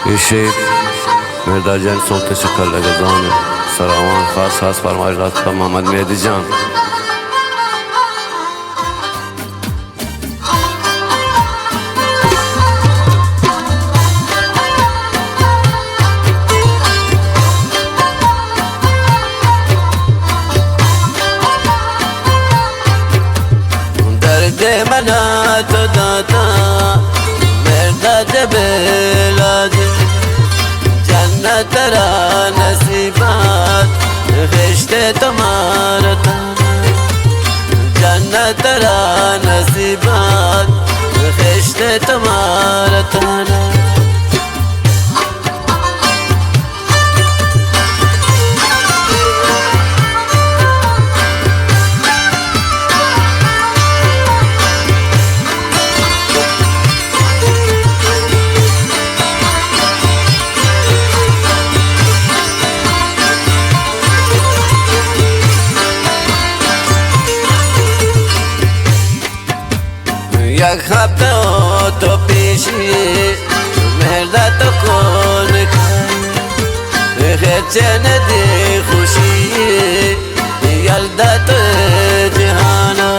ये शेर मिर्दा जैन सोते से कर लगे जान सरावान खास खास फरमाइश रास्ता मोहम्मद मेहदी जान दर्द मना तो दाता मिर्दा जबेलाज जन्नत तेरा नसीबात रिश्ते तुम्हारा ताना जन्नत तेरा नसीबात रिश्ते तुम्हारा ताना یک هفته تو پیشی مرده تو کن خیر چه ندی خوشی یلده تو جهانا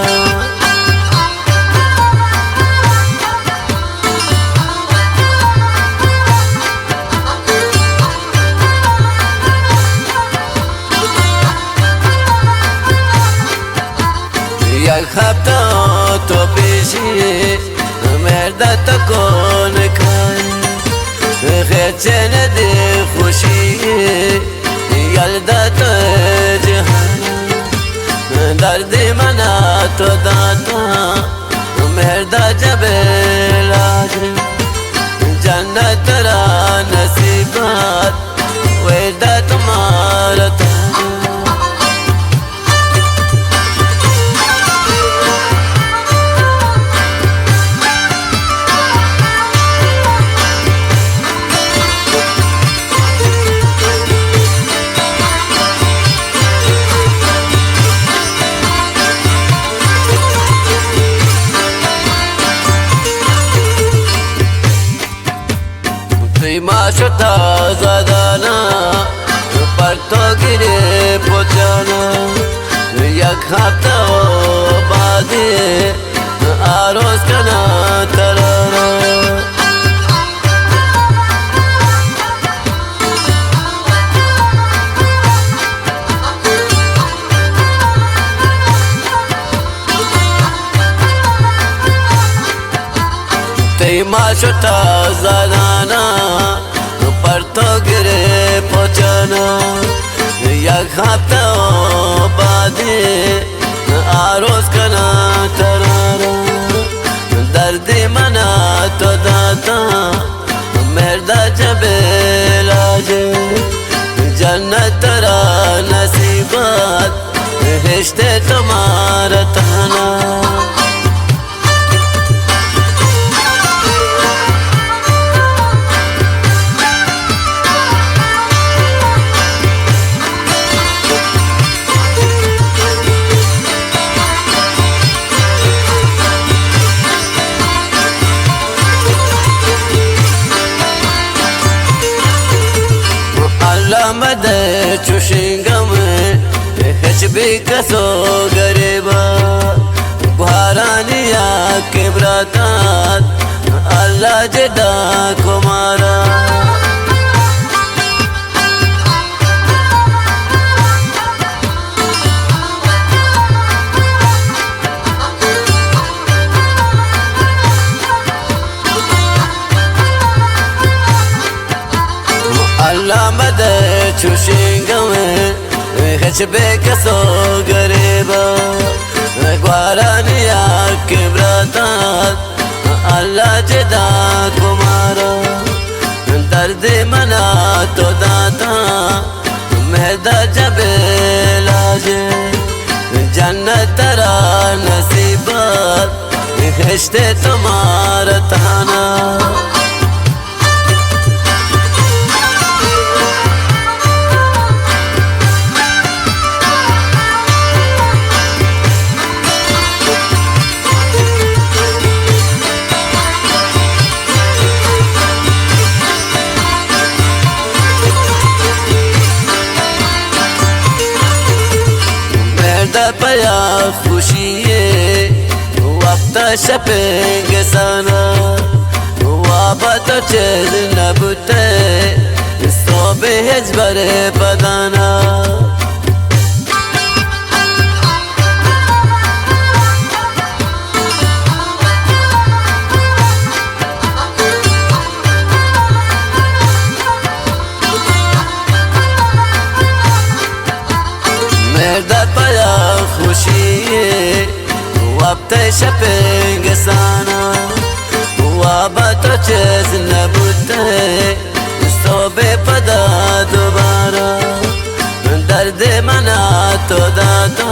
یک هفته تو پیشی مرده تو کن خیر چه ندی خوشی یلده تو جهان دردی منا تو داتا مرده جبلاج جنت ترا نصیبات ویده تمہارا ما شتا زدانا پر تو گیره پوچانا یک هفته و بعدی آروز کنا ترانا ما شتا زدانا پر تو گره پوچانا یک هفته و بعدی آروز کنا ترانا دردی منا تو داتا مرده جبلاج جنت ترا نصیبات رشتے تمہارا تانا मद चुशिंगम हेच भी कसो गरीबा गुहारानिया के ब्रातात अल्लाह जदा कुमारा अल्लाह मद चुशिंगम हेच भी कसो गरीबा गुहारानिया के ब्रातात अल्लाह जदा कुमारा दर्द मना तो दाता मेहदा जबेलाज जन्नत तरा नसीबात रिश्ते तुम्हारा ताना पया खुशी वक्त शपेंगे सना वाबत चेज नबते सोबे हजबरे बदाना मेरा पया खुशी वक्त शपेंगे सना वाबत चेज नबते सोबे पदा दोबारा दर्द मना तो दादा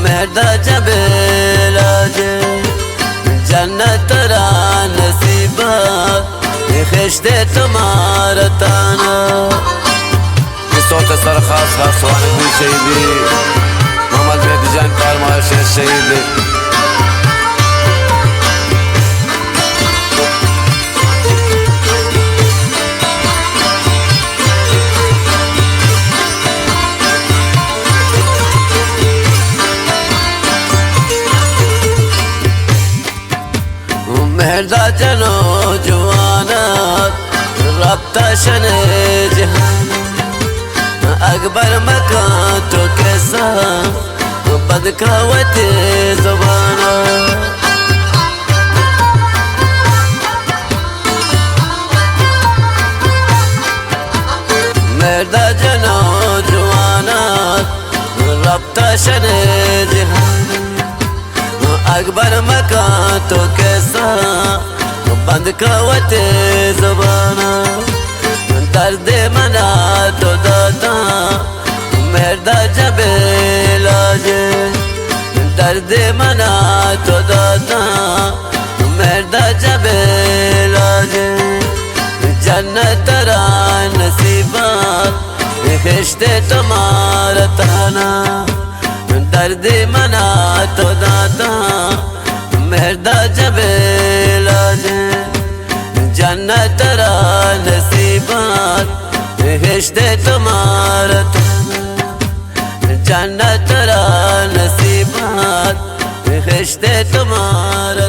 मेरा जबे लाजे जन्नत रा नसीबा खिश्ते तुम्हारा ताना صوت سر خاص وانا من شهيدي محمد مهدي جان كارما الشهيدي मेहदा जनो जवाना रब्ता शने जहान अकबर मकान तो कैसा बदकावत ज़बाना मेरा जना जवाना रब्ता शने जहान अकबर मकान तो कैसा बदकावत ज़बाना दर्द मना तो दादा मेरा जबे लाजे दर्द मना तो दादा मेरा जबे लाजे जन्नत रा नसीबा खिश्ते तुम्हारा ताना दर्द मना तो दादा मेरा जबे लाजे जन्नत रा नसीबात खिश्ते तुम्हारा जन्नत रा नसीबात खिश्ते तुम्हारा